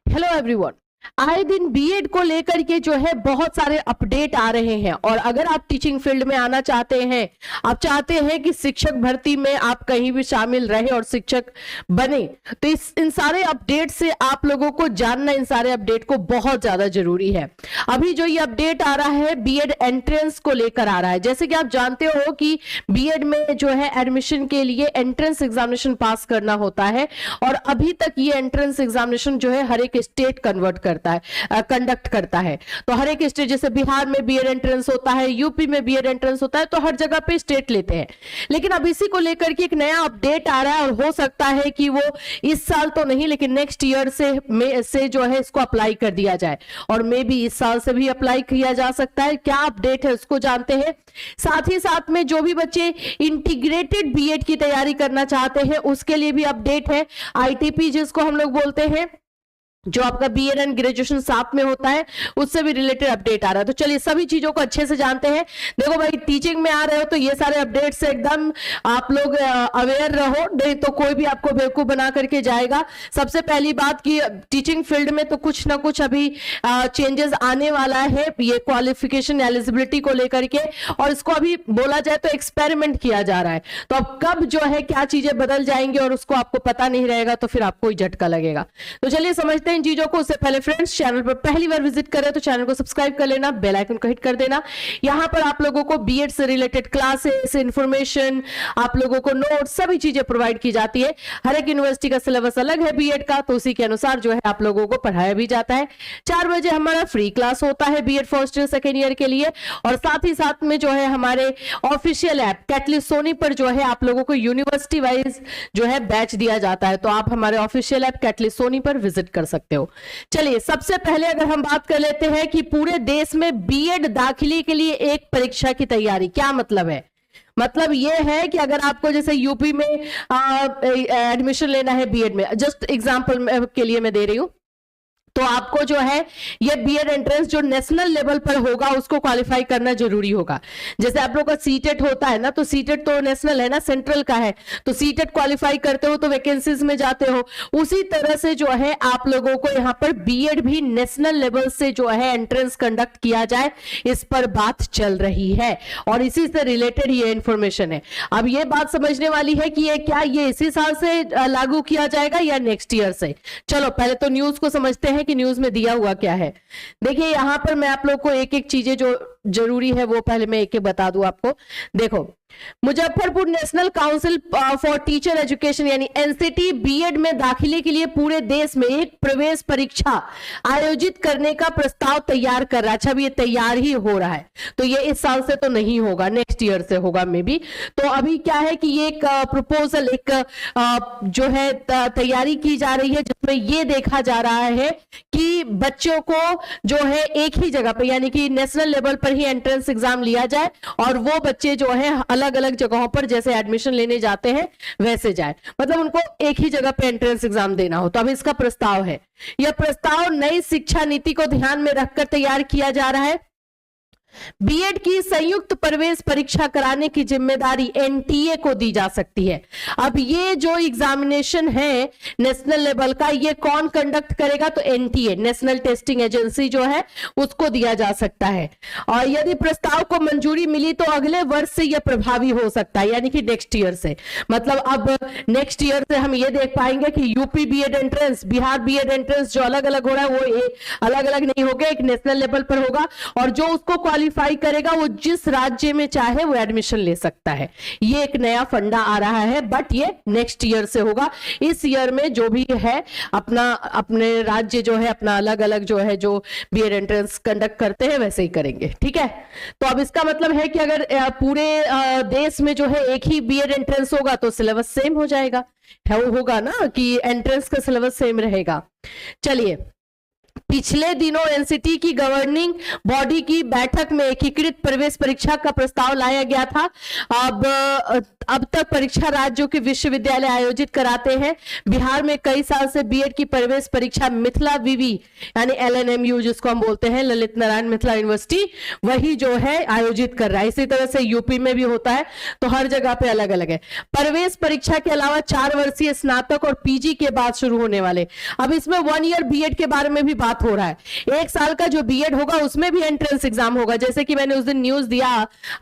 Hello everyone. आए दिन BEd को लेकर के जो है बहुत सारे अपडेट आ रहे हैं और अगर आप टीचिंग फील्ड में आना चाहते हैं, आप चाहते हैं कि शिक्षक भर्ती में आप कहीं भी शामिल रहे और शिक्षक बने, तो इन सारे अपडेट से आप लोगों को जानना, इन सारे अपडेट को बहुत ज्यादा जरूरी है। अभी जो ये अपडेट आ रहा है बीएड एंट्रेंस को लेकर आ रहा है। जैसे कि आप जानते हो कि बीएड में जो है एडमिशन के लिए एंट्रेंस एग्जामिनेशन पास करना होता है और अभी तक ये एंट्रेंस एग्जामिनेशन जो है हर एक स्टेट कंडक्ट करता है। तो हर एक स्टेट, जैसे बिहार में बीएड एंट्रेंस होता है, यूपी में बीएड एंट्रेंस होता है, तो हर जगह पे स्टेट लेते हैं। लेकिन अब इसी को लेकर के एक नया अपडेट आ रहा है और हो सकता है कि वो इस साल तो नहीं लेकिन नेक्स्ट ईयर से जो है इसको अप्लाई कर दिया जाए और मे बी इस साल से भी अप्लाई किया जा सकता है। क्या अपडेट है उसको जानते हैं। साथ ही साथ में जो भी बच्चे इंटीग्रेटेड बीएड की तैयारी करना चाहते हैं उसके लिए भी अपडेट है। आईटीपी जिसको हम लोग बोलते हैं, जो आपका बीएड एंड ग्रेजुएशन साथ में होता है, उससे भी रिलेटेड अपडेट आ रहा है। तो चलिए सभी चीजों को अच्छे से जानते हैं। देखो भाई, टीचिंग में आ रहे हो तो ये सारे अपडेट से एकदम आप लोग अवेयर रहो, नहीं तो कोई भी आपको बेवकूफ बना करके जाएगा। सबसे पहली बात कि टीचिंग फील्ड में तो कुछ ना कुछ अभी चेंजेस आने वाला है, ये क्वालिफिकेशन एलिजिबिलिटी को लेकर के, और इसको अभी बोला जाए तो एक्सपेरिमेंट किया जा रहा है। तो अब कब जो है क्या चीजें बदल जाएंगे और उसको आपको पता नहीं रहेगा तो फिर आपको ही झटका लगेगा। तो चलिए समझते इन चीजों को। उससे पहले फ्रेंड्स, चैनल पर पहली बार विजिट करें तो चैनल को सब्सक्राइब कर लेना, बेल आइकन को हिट कर देना। यहां पर आप लोगों को बीएड से रिलेटेड क्लासेस, इंफॉर्मेशन, आप लोगों को नोट्स, सभी चीजें प्रोवाइड की जाती है। हर एक यूनिवर्सिटी का सिलेबस अलग है बीएड का, तो उसी के अनुसार जो है आप लोगों को पढ़ाया भी जाता है। 4 बजे हमारा फ्री क्लास होता है BEd first year second year के लिए, और साथ ही साथ में जो है हमारे ऑफिशियल ऐप कैटलिस्ट सोनी पर जो है आप लोगों को यूनिवर्सिटी वाइज जो है बैच दिया जाता है। तो आप हमारे ऑफिशियल ऐप कैटलिस्ट सोनी पर विजिट कर सकते हो। चलिए सबसे पहले अगर हम बात कर लेते हैं कि पूरे देश में बीएड दाखिले के लिए एक परीक्षा की तैयारी, क्या मतलब है? मतलब यह है कि अगर आपको जैसे यूपी में एडमिशन लेना है बीएड में, जस्ट एग्जांपल के लिए मैं दे रही हूं, तो आपको जो है ये बीएड एंट्रेंस जो नेशनल लेवल पर होगा उसको क्वालिफाई करना जरूरी होगा। जैसे आप लोग का सीटेट होता है ना, तो सीटेट तो नेशनल है ना, सेंट्रल का है, तो सीटेट क्वालिफाई करते हो तो वैकेंसीज में जाते हो। उसी तरह से जो है आप लोगों को यहाँ पर बीएड भी नेशनल लेवल से जो है एंट्रेंस कंडक्ट किया जाए, इस पर बात चल रही है और इसी से रिलेटेड ये इंफॉर्मेशन है। अब ये बात समझने वाली है कि ये इसी साल से लागू किया जाएगा या नेक्स्ट ईयर से। चलो पहले तो न्यूज को समझते हैं कि न्यूज में दिया हुआ क्या है। देखिए यहां पर मैं आप लोग को एक एक चीजें जो जरूरी है वो पहले मैं एक एक बता दूं आपको। देखो, Muzaffarpur national council for teacher education यानी एनसीटी बीएड में दाखिले के लिए पूरे देश में एक प्रवेश परीक्षा आयोजित करने का प्रस्ताव तैयार कर रहा है। अच्छा, ये तैयार ही हो रहा है, तो ये इस साल से तो नहीं होगा, नेक्स्ट ईयर से होगा मे बी। तो अभी क्या है कि ये एक प्रपोजल, एक जो है तैयारी की जा रही है, जिसमें ये देखा जा रहा है कि बच्चों को जो है एक ही जगह पर यानी कि नेशनल लेवल पर ही एंट्रेंस एग्जाम लिया जाए और वो बच्चे जो है अलग अलग जगहों पर जैसे एडमिशन लेने जाते हैं वैसे जाए, मतलब उनको एक ही जगह पे एंट्रेंस एग्जाम देना हो। तो अब इसका प्रस्ताव है, यह प्रस्ताव नई शिक्षा नीति को ध्यान में रखकर तैयार किया जा रहा है। बीएड की संयुक्त प्रवेश परीक्षा कराने की जिम्मेदारी एनटीए को दी जा सकती है। अब ये जो एग्जामिनेशन है नेशनल लेवल का, ये कौन कंडक्ट करेगा? तो एनटीए, नेशनल टेस्टिंग एजेंसी जो है उसको दिया जा सकता है। और यदि प्रस्ताव को मंजूरी मिली तो अगले वर्ष से यह प्रभावी हो सकता है, यानी कि नेक्स्ट ईयर से। मतलब अब नेक्स्ट ईयर से हम ये देख पाएंगे कि UP BEd entrance, Bihar BEd entrance जो अलग अलग हो रहा है वो अलग अलग नहीं होगा, एक नेशनल लेवल पर होगा और जो उसको क्वालिफाई करेगा वो जिस राज्य में चाहे वो एडमिशन ले सकता है। ये एक नया फंडा आ रहा है, बट ये नेक्स्ट ईयर से होगा। इस ईयर में जो भी है अपने राज्य जो है अपना अलग अलग जो है जो बीएड एंट्रेंस कंडक्ट करते हैं वैसे ही करेंगे, ठीक है। तो अब इसका मतलब है कि अगर पूरे देश में जो है एक ही बीएड एंट्रेंस होगा तो सिलेबस सेम हो जाएगा, होगा ना कि एंट्रेंस का सिलेबस सेम रहेगा। चलिए पिछले दिनों एनसीटी की गवर्निंग बॉडी की बैठक में एकीकृत प्रवेश परीक्षा का प्रस्ताव लाया गया था। अब तक परीक्षा राज्यों के विश्वविद्यालय आयोजित कराते हैं। बिहार में कई साल से बीएड की प्रवेश परीक्षा मिथिला विवि यानी एलएनएमयू जिसको हम बोलते हैं, ललित नारायण मिथिला यूनिवर्सिटी, वही जो है आयोजित कर रहा है। इसी तरह से यूपी में भी होता है, तो हर जगह पे अलग अलग है। प्रवेश परीक्षा के अलावा 4 वर्षीय स्नातक और पीजी के बाद शुरू होने वाले, अब इसमें 1 ईयर बीएड के बारे में भी बात हो रहा है। 1 साल का जो बीएड होगा उसमें भी एंट्रेंस एग्जाम होगा। जैसे कि मैंने उस दिन न्यूज दिया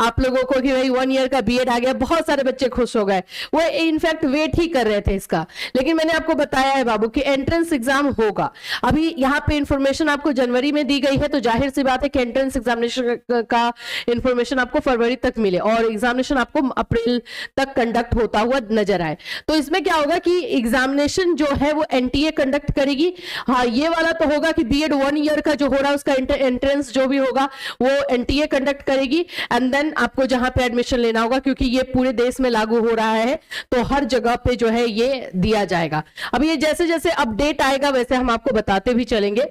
आप लोगों को कि भाई 1 ईयर का बीएड आ गया, बहुत सारे बच्चे खुश हो गए, वो इनफैक्ट वेट ही कर रहे थे इसका। लेकिन मैंने आपको बताया है बाबू कि एंट्रेंस एग्जाम होगा। अभी यहाँ पे इंफॉर्मेशन आपको जनवरी में दी गई है, तो जाहिर सी बात है कि एंट्रेंस एग्जामिनेशन का इंफॉर्मेशन आपको फरवरी तक मिले और एग्जामिनेशन आपको अप्रैल तक कंडक्ट होता हुआ नजर आए। तो इसमें क्या होगा कि एग्जामिनेशन जो है वो एनटीए कंडक्ट करेगी। हाँ, ये वाला तो होगा कि बीएड 1 ईयर का जो हो रहा है उसका एंट्रेंस जो भी होगा वो एनटीए कंडक्ट करेगी एंड देन आपको जहां पे एडमिशन लेना होगा, क्योंकि ये पूरे देश में लागू हो रहा है तो हर जगह पे जो है ये दिया जाएगा। अब ये जैसे जैसे अपडेट आएगा वैसे हम आपको बताते भी चलेंगे।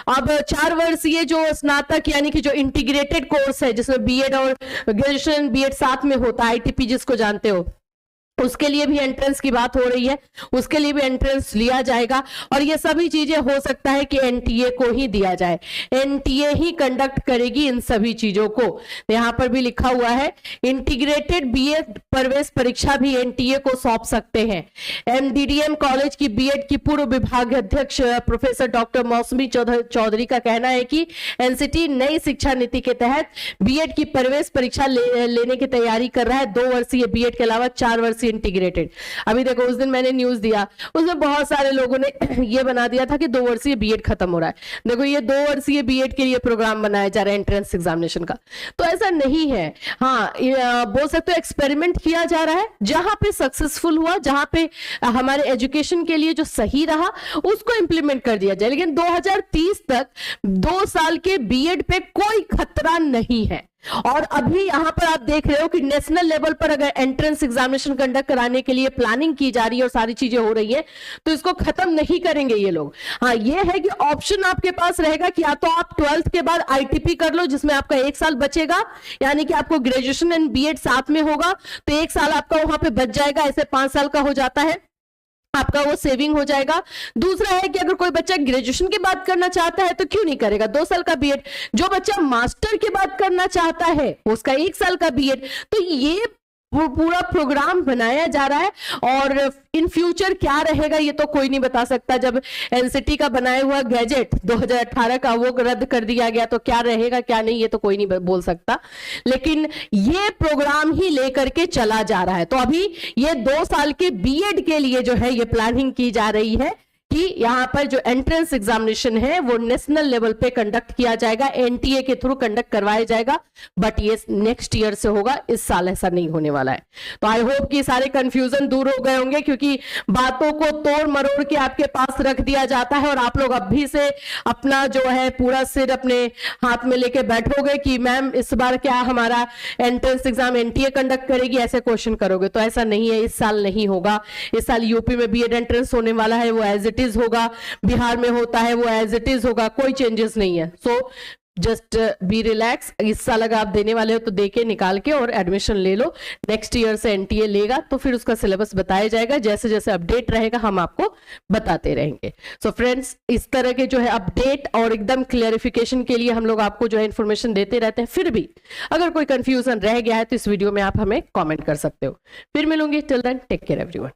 अब 4 वर्षीय जो स्नातक यानी कि जो इंटीग्रेटेड कोर्स है जिसमें बीएड और ग्रेजुएशन बीएड साथ में होता है, आईटीपी जिसको जानते हो, उसके लिए भी एंट्रेंस की बात हो रही है, उसके लिए भी एंट्रेंस लिया जाएगा। और ये सभी चीजें हो सकता है कि एनटीए को ही दिया जाए, एनटीए ही कंडक्ट करेगी इन सभी चीजों को। यहां पर भी लिखा हुआ है इंटीग्रेटेड बीएड प्रवेश परीक्षा भी एनटीए को सौंप सकते हैं। एमडीडीएम कॉलेज की बीएड की पूर्व विभागाध्यक्ष प्रोफेसर डॉक्टर मौसमी चौधरी का कहना है कि एनसीटी नई शिक्षा नीति के तहत बीएड की प्रवेश परीक्षा लेने की तैयारी कर रहा है। 2 वर्षीय बीएड के अलावा 4 वर्षीय इंटीग्रेटेड। अभी देखो उस दिन मैंने न्यूज दिया, उसमें बहुत सारे लोगों ने ये बना दिया था कि 2 वर्षीय बीएड खत्म हो रहा है। देखो ये 2 वर्षीय बीएड के लिए प्रोग्राम बनाया जा रहा है एंट्रेंस एग्जामिनेशन का, तो ऐसा नहीं है। हाँ, बोल सकते हो एक्सपेरिमेंट किया जा रहा है, जहां पे सक्सेसफुल हुआ, जहां पे हमारे एजुकेशन के लिए जो सही रहा उसको इंप्लीमेंट कर दिया जाए। लेकिन 2030 तक 2 साल के बीएड पे कोई खतरा नहीं है। और अभी यहां पर आप देख रहे हो कि नेशनल लेवल पर अगर एंट्रेंस एग्जामिनेशन कंडक्ट कराने के लिए प्लानिंग की जा रही है और सारी चीजें हो रही है, तो इसको खत्म नहीं करेंगे ये लोग। हाँ, ये है कि ऑप्शन आपके पास रहेगा कि या तो आप 12th के बाद आईटीपी कर लो जिसमें आपका 1 साल बचेगा, यानी कि आपको ग्रेजुएशन एंड बीएड साथ में होगा, तो 1 साल आपका वहां पे बच जाएगा, ऐसे 5 साल का हो जाता है, आपका वो सेविंग हो जाएगा। दूसरा है कि अगर कोई बच्चा ग्रेजुएशन की बात करना चाहता है तो क्यों नहीं करेगा 2 साल का बीएड। जो बच्चा मास्टर की बात करना चाहता है उसका 1 साल का बीएड। तो ये पूरा प्रोग्राम बनाया जा रहा है और इन फ्यूचर क्या रहेगा ये तो कोई नहीं बता सकता। जब एनसीटी का बनाया हुआ गैजेट 2018 का वो रद्द कर दिया गया तो क्या रहेगा क्या नहीं ये तो कोई नहीं बोल सकता, लेकिन ये प्रोग्राम ही लेकर के चला जा रहा है। तो अभी ये 2 साल के बीएड के लिए जो है ये प्लानिंग की जा रही है कि यहां पर जो एंट्रेंस एग्जामिनेशन है वो नेशनल लेवल पे कंडक्ट किया जाएगा, एनटीए के थ्रू कंडक्ट करवाया जाएगा, बट ये नेक्स्ट ईयर से होगा, इस साल ऐसा नहीं होने वाला है। तो आई होप कि सारे कंफ्यूजन दूर हो गए होंगे, क्योंकि बातों को तोड़ मरोड़ के आपके पास रख दिया जाता है और आप लोग अभी से अपना जो है पूरा सिर अपने हाथ में लेके बैठोगे कि मैम इस बार क्या हमारा एंट्रेंस एग्जाम एनटीए कंडक्ट करेगी, ऐसे क्वेश्चन करोगे। तो ऐसा नहीं है, इस साल नहीं होगा। इस साल यूपी में बीएड एंट्रेंस होने वाला है, वो एज इट इज होगा, बिहार में होता है वो एज इट इज होगा, कोई चेंजेस नहीं है। So just be relax. इस साल अगर आप देने वाले हो तो देके निकाल के और एडमिशन ले लो। नेक्स्ट ईयर से एनटीए लेगा तो फिर उसका सिलेबस बताया जाएगा, जैसे जैसे अपडेट रहेगा हम आपको बताते रहेंगे। सो फ्रेंड्स, इस तरह के जो है अपडेट और एकदम क्लियरिफिकेशन के लिए हम लोग आपको जो है इन्फॉर्मेशन देते रहते हैं। फिर भी अगर कोई कंफ्यूजन रह गया है तो इस वीडियो में आप हमें कॉमेंट कर सकते हो। फिर मिलूंगी, till then take care everyone.